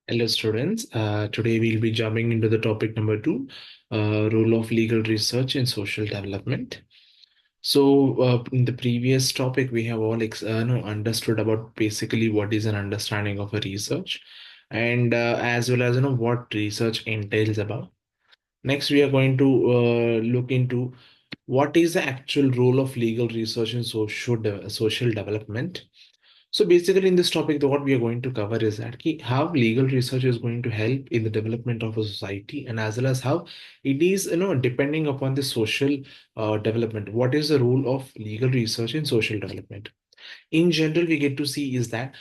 Hello, students. Today we'll be jumping into the topic number two, role of legal research in social development. In the previous topic, we have all understood about basically what is an understanding of a research, and as well as what research entails about. Next, we are going to look into what is the actual role of legal research in social development. So basically, in this topic, what we are going to cover is that how legal research is going to help in the development of a society, and as well as how it is, depending upon the social development. What is the role of legal research in social development? In general, we get to see is that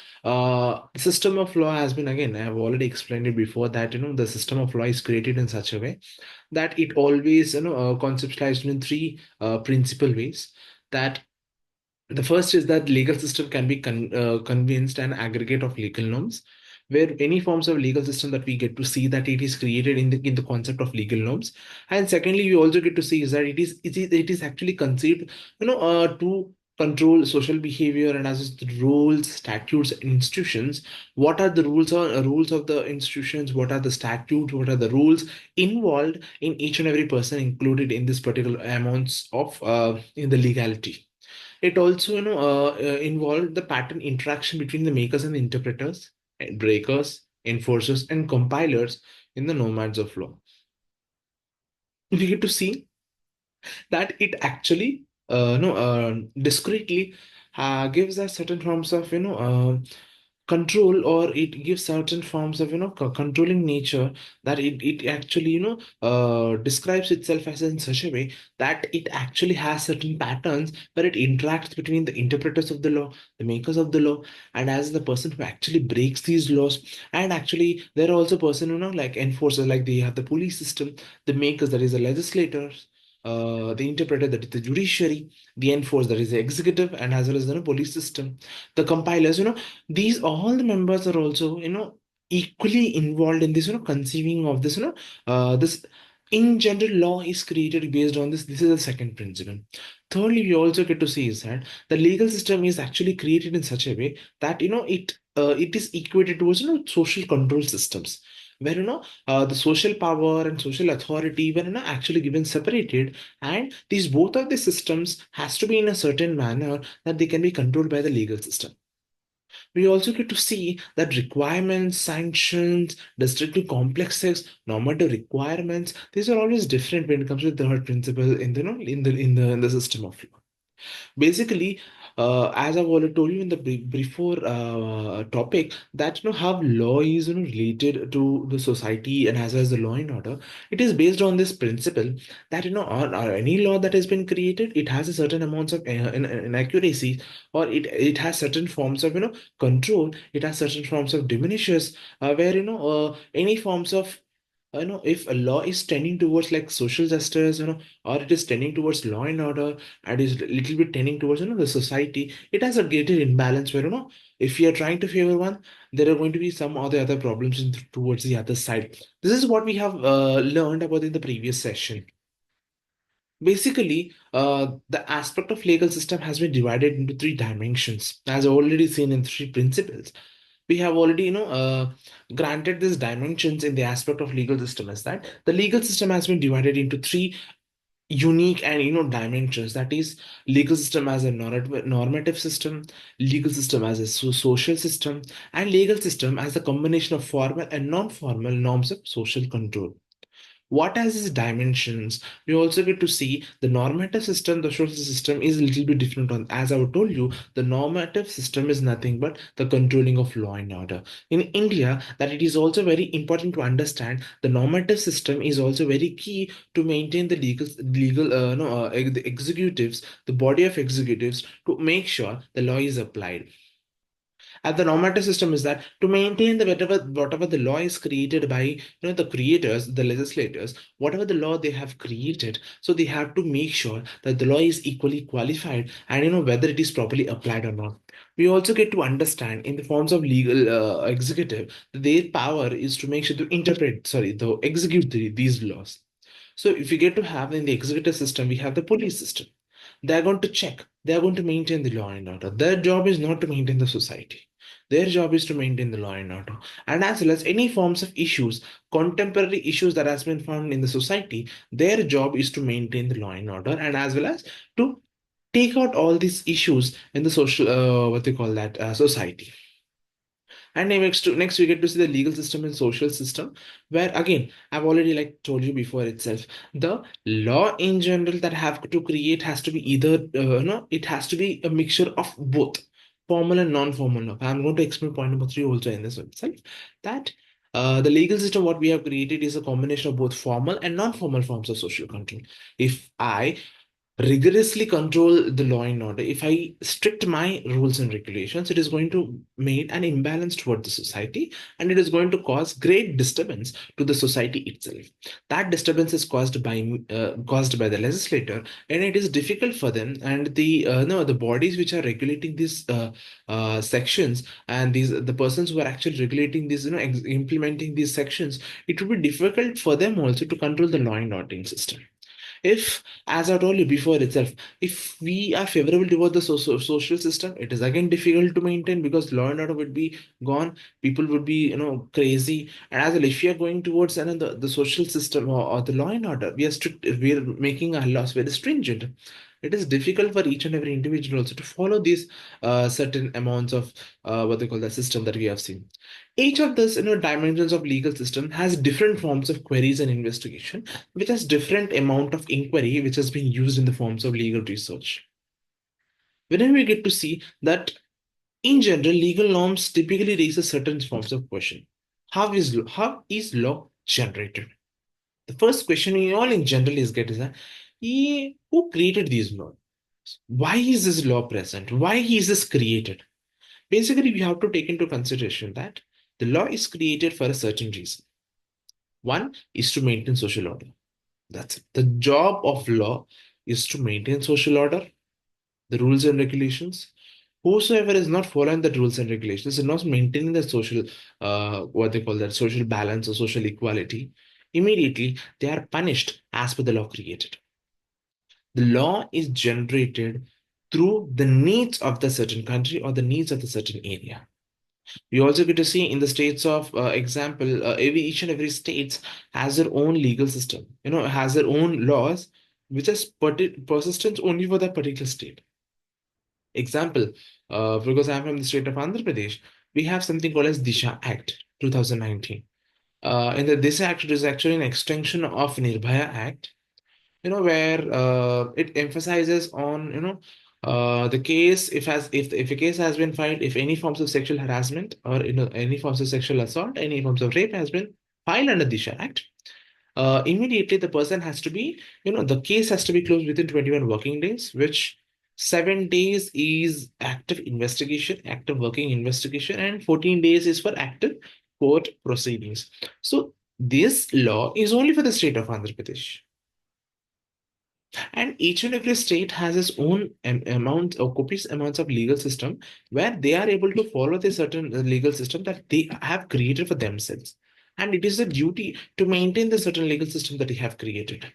system of law has been, again, I have already explained it before, that the system of law is created in such a way that it always conceptualized in three principal ways. That the first is that legal system can be convinced an aggregate of legal norms, where any forms of legal system that we get to see that it is created in the concept of legal norms. And secondly, we also get to see is that it is actually conceived, to control social behavior, and as the rules, statutes, and institutions. What are the rules of the institutions? What are the statutes? What are the rules involved in each and every person included in this particular amounts of in the legality? It also, involved the pattern interaction between the makers and the interpreters, and breakers, enforcers, and compilers in the nomads of law. We get to see that it actually, no, discreetly gives us certain forms of, control, or it gives certain forms of controlling nature, that it actually describes itself as in such a way that it actually has certain patterns where it interacts between the interpreters of the law, the makers of the law, and as the person who actually breaks these laws. And actually there are also person, like enforcers, like they have the police system, the makers, that is the legislators, the interpreter, that is the judiciary, the enforcer, that is the executive, and as well as the police system, the compilers. These all the members are also equally involved in this conceiving of this this. In general, law is created based on this is the second principle. Thirdly, we also get to see is that the legal system is actually created in such a way that it is equated towards social control systems, where the social power and social authority were actually given separated, and these both of the systems has to be in a certain manner that they can be controlled by the legal system. We also get to see that requirements, sanctions, strictly complex text, normative requirements, these are always different when it comes to the third principle in the in the system of law. Basically, as I've already told you in the before topic, that how law is related to the society and as well as the law and order. It is based on this principle that on any law that has been created, it has a certain amounts of inaccuracy, or it has certain forms of control. It has certain forms of diminishes, where any forms of if a law is tending towards like social justice, or it is tending towards law and order, and is a little bit tending towards the society, it has a greater imbalance where if you are trying to favor one, there are going to be some other problems towards the other side. This is what we have learned about in the previous session. Basically, the aspect of legal system has been divided into three dimensions, as already seen in three principles. We have already granted these dimensions in the aspect of legal system, as that the legal system has been divided into three unique and dimensions, that is legal system as a normative system, legal system as a social system, and legal system as a combination of formal and non-formal norms of social control. What has its dimensions? We also get to see the normative system, the social system is a little bit different. On as I told you, the normative system is nothing but the controlling of law and order. In India, that it is also very important to understand the normative system is also very key to maintain the legal no, the executives, the body of executives, to make sure the law is applied. And the normative system is that to maintain the whatever the law is created by the creators, the legislators, whatever the law they have created, so they have to make sure that the law is equally qualified, and whether it is properly applied or not. We also get to understand in the forms of legal executive, their power is to make sure to interpret, sorry, to execute these laws. So if we get to have in the executive system, we have the police system. They are going to check. They are going to maintain the law and order. Their job is not to maintain the society. Their job is to maintain the law and order. And as well as any forms of issues, contemporary issues that has been found in the society, their job is to maintain the law and order, and as well as to take out all these issues in the social, what they call that, society. And next we get to see the legal system and social system, where again I've already like told you before itself, the law in general that have to create has to be either no, it has to be a mixture of both formal and non-formal law. I'm going to explain point number three also in this itself, that the legal system what we have created is a combination of both formal and non-formal forms of social control. If I rigorously control the law and order, if I strict my rules and regulations, it is going to make an imbalance toward the society, and it is going to cause great disturbance to the society itself. That disturbance is caused by the legislator, and it is difficult for them and the no the bodies which are regulating these sections, and these the persons who are actually regulating these, implementing these sections. It will be difficult for them also to control the law and ordering system. If, as I told you before itself, if we are favorable toward the social system, it is again difficult to maintain because law and order would be gone. People would be, crazy. And as well, if we are going towards the social system, or the law and order, we are strict. We are making our laws very stringent. It is difficult for each and every individual also to follow these certain amounts of what they call the system that we have seen. Each of these, dimensions of legal system has different forms of queries and investigation, which has different amount of inquiry, which has been used in the forms of legal research. Whenever we get to see that, in general, legal norms typically raises certain forms of question. How is law generated? The first question we all in general is get is that, who created these laws? Why is this law present? Why is this created? Basically, we have to take into consideration that the law is created for a certain reason. One is to maintain social order. That's it. The job of law is to maintain social order, the rules and regulations. Whosoever is not following the rules and regulations, is not maintaining the social, what they call that, social balance or social equality, immediately they are punished as per the law created. The law is generated through the needs of the certain country or the needs of the certain area. We also get to see in the states of example, each and every states has their own legal system, has their own laws, which has persistence only for that particular state. Example, because I'm from the state of Andhra Pradesh, we have something called as Disha Act 2019. And the Disha Act is actually an extension of Nirbhaya Act, where it emphasizes on, the case, if a case has been filed, if any forms of sexual harassment or, any forms of sexual assault, any forms of rape has been filed under Disha Act, immediately the person has to be, the case has to be closed within 21 working days, which 7 days is active investigation, active working investigation, and 14 days is for active court proceedings. So this law is only for the state of Andhra Pradesh. And each and every state has its own amount or copious amounts of legal system, where they are able to follow the certain legal system that they have created for themselves. And it is a duty to maintain the certain legal system that they have created.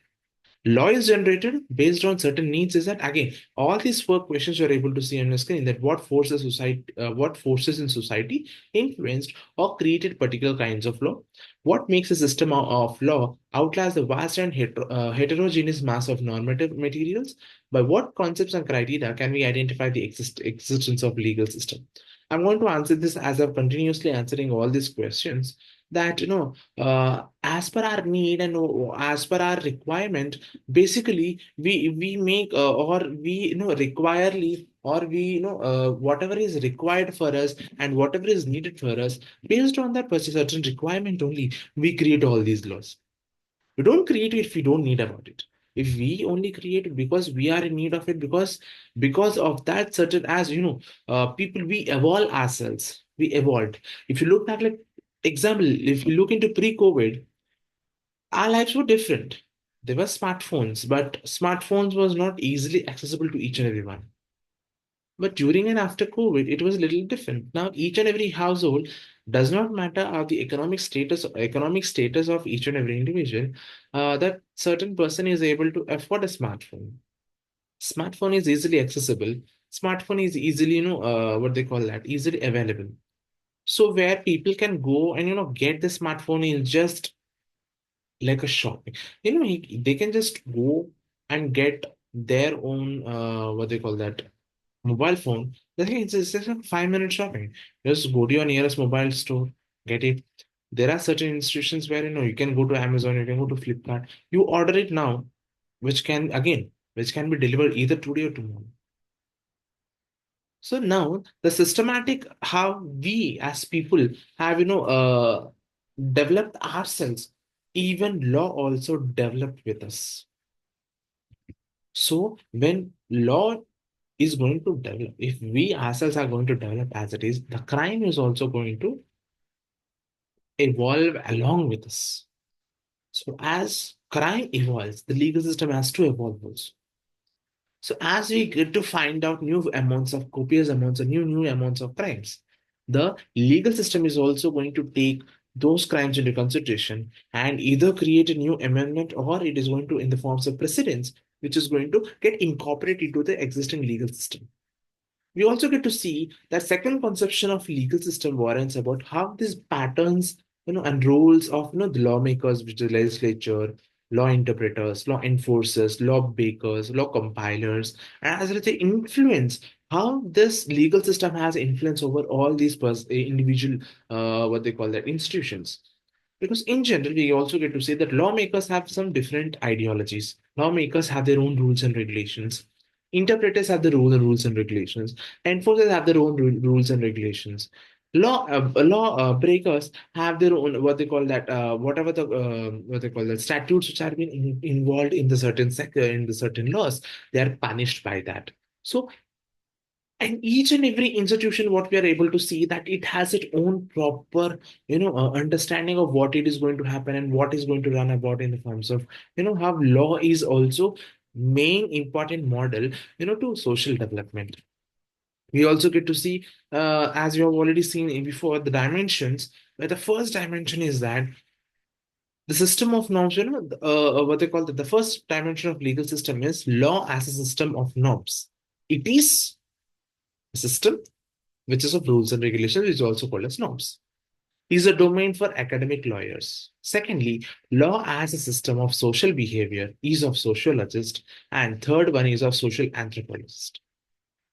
Law is generated based on certain needs. Is that again all these four questions you're able to see on the screen, that what forces in society influenced or created particular kinds of law, what makes a system of law outlast the vast and heterogeneous mass of normative materials, by what concepts and criteria can we identify the existence of legal system. I'm going to answer this as I'm continuously answering all these questions, that as per our need and as per our requirement, basically we make or we requirely, or we whatever is required for us and whatever is needed for us, based on that certain requirement only, we create all these laws. We don't create it if we don't need about it. If we only create it because we are in need of it, because of that certain, as people, we evolve ourselves, we evolved. If you look at, like, example, if you look into pre-COVID, our lives were different. There were smartphones, but smartphones was not easily accessible to each and everyone. But during and after COVID, it was a little different. Now, each and every household, does not matter the economic status of each and every individual, that certain person is able to afford a smartphone. Smartphone is easily accessible. Smartphone is easily, what they call that, easily available. So where people can go and get the smartphone in just like a shopping. They can just go and get their own what they call that mobile phone. The thing is, it's just a 5 minute shopping. Just go to your nearest mobile store, get it. There are certain institutions where you can go to Amazon, you can go to Flipkart, you order it now, which can be delivered either today or tomorrow. So now the systematic how we as people have developed ourselves, even law also developed with us. So when law is going to develop, if we ourselves are going to develop as it is, the crime is also going to evolve along with us. So as crime evolves, the legal system has to evolve also. So as we get to find out new amounts of copious amounts of new amounts of crimes, the legal system is also going to take those crimes into consideration and either create a new amendment or it is going to in the forms of precedents, which is going to get incorporated into the existing legal system. We also get to see that second conception of legal system warrants about how these patterns, and roles of the lawmakers, which is legislature, law interpreters, law enforcers, law makers, law compilers, and as well as they influence how this legal system has influence over all these individual what they call that institutions. Because in general, we also get to say that lawmakers have some different ideologies. Lawmakers have their own rules and regulations. Interpreters have their own rules and regulations. Enforcers have their own rules and regulations. Law breakers have their own what they call that whatever the what they call that statutes which are being involved in the certain sector in the certain laws, they are punished by that. So and each and every institution what we are able to see that it has its own proper understanding of what it is going to happen and what is going to run about in the forms of how law is also main important model to social development. We also get to see as you have already seen before the dimensions, where the first dimension is that the system of norms, what they call the first dimension of legal system is law as a system of norms. It is a system which is of rules and regulations, which is also called as norms, is a domain for academic lawyers. Secondly, law as a system of social behavior is of sociologists, and third one is of social anthropologists.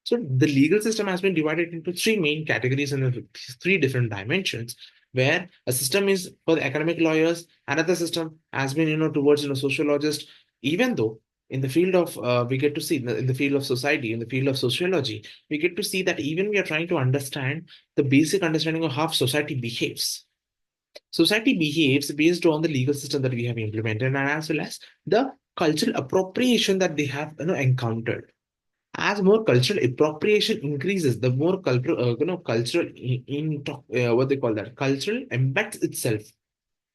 So the legal system has been divided into three main categories and three different dimensions, where a system is for the academic lawyers, another system has been, towards, sociologists, even though in the field of, we get to see in the field of society, in the field of sociology, we get to see that even we are trying to understand the basic understanding of how society behaves. Society behaves based on the legal system that we have implemented and as well as the cultural appropriation that they have encountered. As more cultural appropriation increases, the more cultural what they call that cultural embeds itself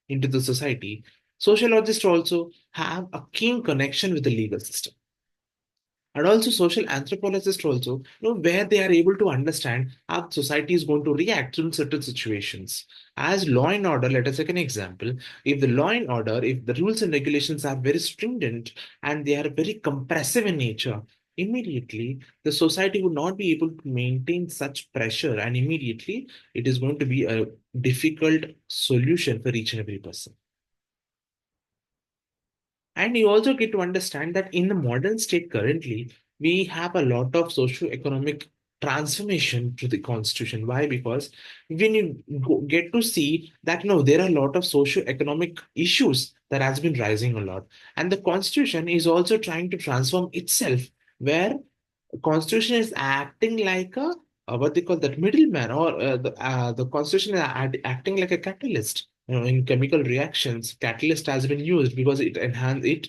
into the society. Sociologists also have a keen connection with the legal system, and also social anthropologists also where they are able to understand how society is going to react in certain situations. As law and order, let us take an example. If the law and order, if the rules and regulations are very stringent and they are very compressive in nature, immediately the society would not be able to maintain such pressure, and immediately it is going to be a difficult solution for each and every person. And you also get to understand that in the modern state currently, we have a lot of socio-economic transformation to the constitution. Why? Because when you get to see that there are a lot of socio-economic issues that has been rising a lot, and the constitution is also trying to transform itself, where constitution is acting like a what they call that middleman, or the constitution is acting like a catalyst. In chemical reactions, catalyst has been used because it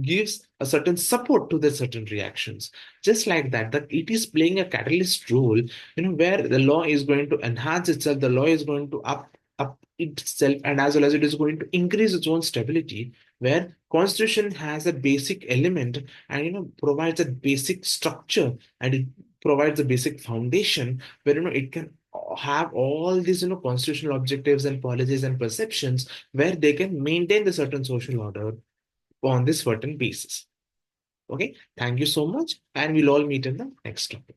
gives a certain support to the certain reactions. Just like that, that it is playing a catalyst role, where the law is going to enhance itself, the law is going to up itself, and as well as it is going to increase its own stability, where constitution has a basic element and provides a basic structure, and it provides a basic foundation where it can have all these constitutional objectives and policies and perceptions where they can maintain the certain social order on this certain basis. Okay, thank you so much, and we'll all meet in the next topic.